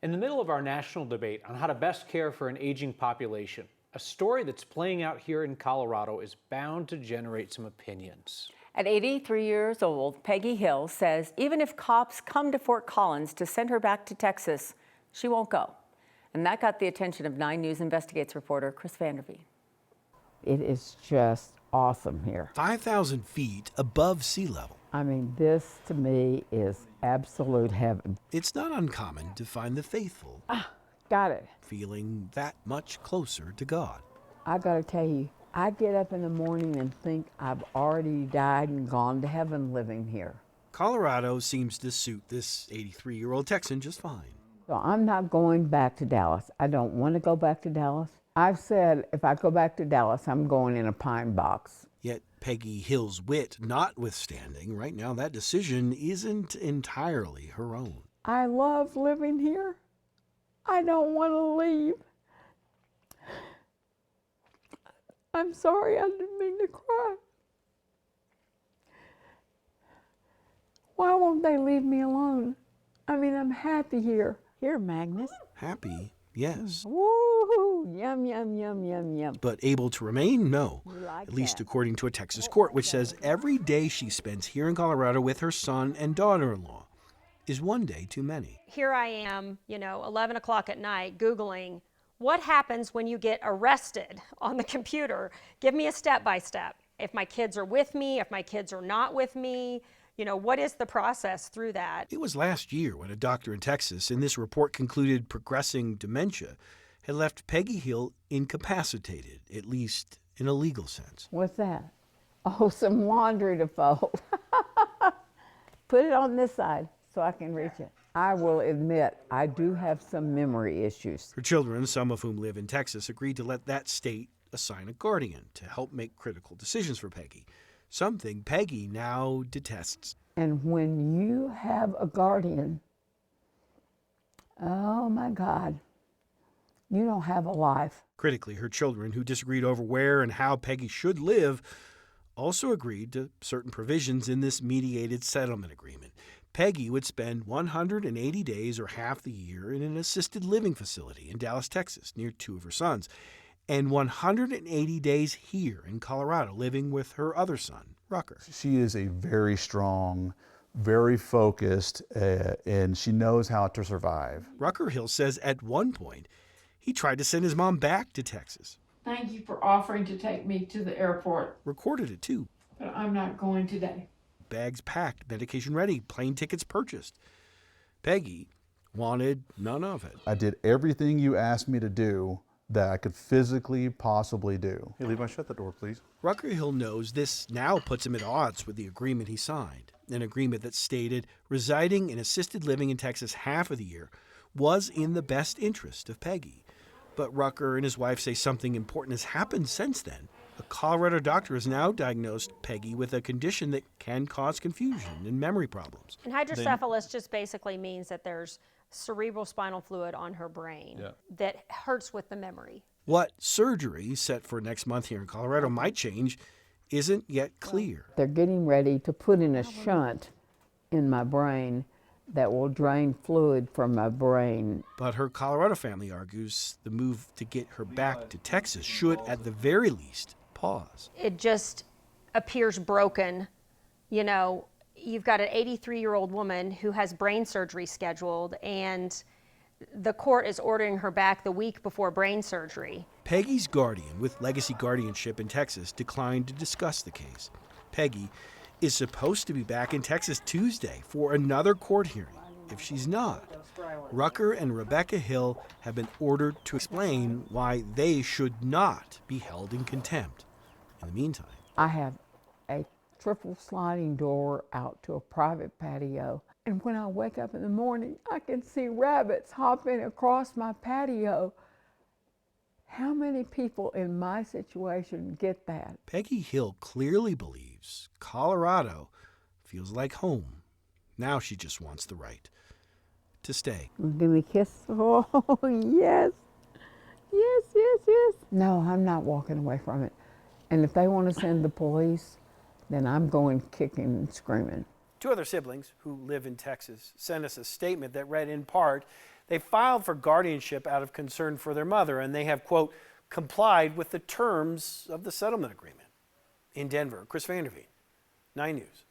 In the middle of our national debate on how to best care for an aging population, a story that's playing out here in Colorado is bound to generate some opinions. At 83 years old, Peggy Hill says even if cops come to Fort Collins to send her back to Texas, she won't go. And that got the attention of 9 News Investigates reporter Chris Vandervee. It is just awesome here. 5,000 feet above sea level. I mean, this to me is absolute heaven. It's not uncommon to find the faithful Got it. feeling that much closer to God. I gotta tell you, I get up in the morning and think I've already died and gone to heaven living here. Colorado seems to suit this 83-year-old Texan just fine. So I'm not going back to Dallas. I don't want to go back to Dallas. I've said if I go back to Dallas, I'm going in a pine box. Yet Peggy Hill's wit notwithstanding, right now that decision isn't entirely her own. I love living here. I don't want to leave. I'm sorry, I didn't mean to cry. Why won't they leave me alone? I mean, I'm happy here. Here, Magnus. Happy, yes. Woo-hoo, yum, yum, yum, yum, yum. But able to remain? No. Like At least that. according to a Texas court, which says every day she spends here in Colorado with her son and daughter-in-law is one day too many. Here I am, 11 o'clock at night, Googling what happens when you get arrested on the computer. Give me a step-by-step. If my kids are with me, if my kids are not with me, what is the process through that? It was last year when a doctor in Texas in this report concluded progressing dementia had left Peggy Hill incapacitated, at least in a legal sense. What's that? Oh, some laundry to fold. Put it on this side so I can reach it. I will admit, I do have some memory issues. Her children, some of whom live in Texas, agreed to let that state assign a guardian to help make critical decisions for Peggy, something Peggy now detests. And when you have a guardian, oh my God, you don't have a life. Critically, her children, who disagreed over where and how Peggy should live, also agreed to certain provisions in this mediated settlement agreement. Peggy would spend 180 days or half the year in an assisted living facility in Dallas, Texas, near 2 of her sons, and 180 days here in Colorado, living with her other son, Rucker. She is a very strong, very focused, and she knows how to survive. Rucker Hill says at one point he tried to send his mom back to Texas. Thank you for offering to take me to the airport, Recorded it too. but I'm not going today. Bags packed, medication ready, plane tickets purchased. Peggy wanted none of it. I did everything you asked me to do that I could physically possibly do. Hey, Levi, shut the door, please. Rucker Hill knows this now puts him at odds with the agreement he signed, an agreement that stated residing in assisted living in Texas half of the year was in the best interest of Peggy. But Rucker and his wife say something important has happened since then. A Colorado doctor has now diagnosed Peggy with a condition that can cause confusion and memory problems. And hydrocephalus just basically means that there's cerebral spinal fluid on her brain that hurts with the memory. What surgery set for next month here in Colorado might change isn't yet clear. They're getting ready to put in a shunt in my brain that will drain fluid from my brain. But her Colorado family argues the move to get her back to Texas should, at the very least, pause. It just appears broken. You've got an 83-year-old woman who has brain surgery scheduled, and the court is ordering her back the week before brain surgery. Peggy's guardian with Legacy Guardianship in Texas declined to discuss the case. Peggy is supposed to be back in Texas Tuesday for another court hearing. If she's not, Rucker and Rebecca Hill have been ordered to explain why they should not be held in contempt. In the meantime, I have a triple sliding door out to a private patio. And when I wake up in the morning, I can see rabbits hopping across my patio. How many people in my situation get that? Peggy Hill clearly believes Colorado feels like home. Now she just wants the right to stay. Give me a kiss. Oh, yes. Yes, yes, yes. No, I'm not walking away from it. And if they want to send the police, then I'm going kicking and screaming. 2 other siblings who live in Texas sent us a statement that read in part They filed for guardianship out of concern for their mother, and they have, quote, complied with the terms of the settlement agreement. In Denver, Chris Vanderveen, 9 News.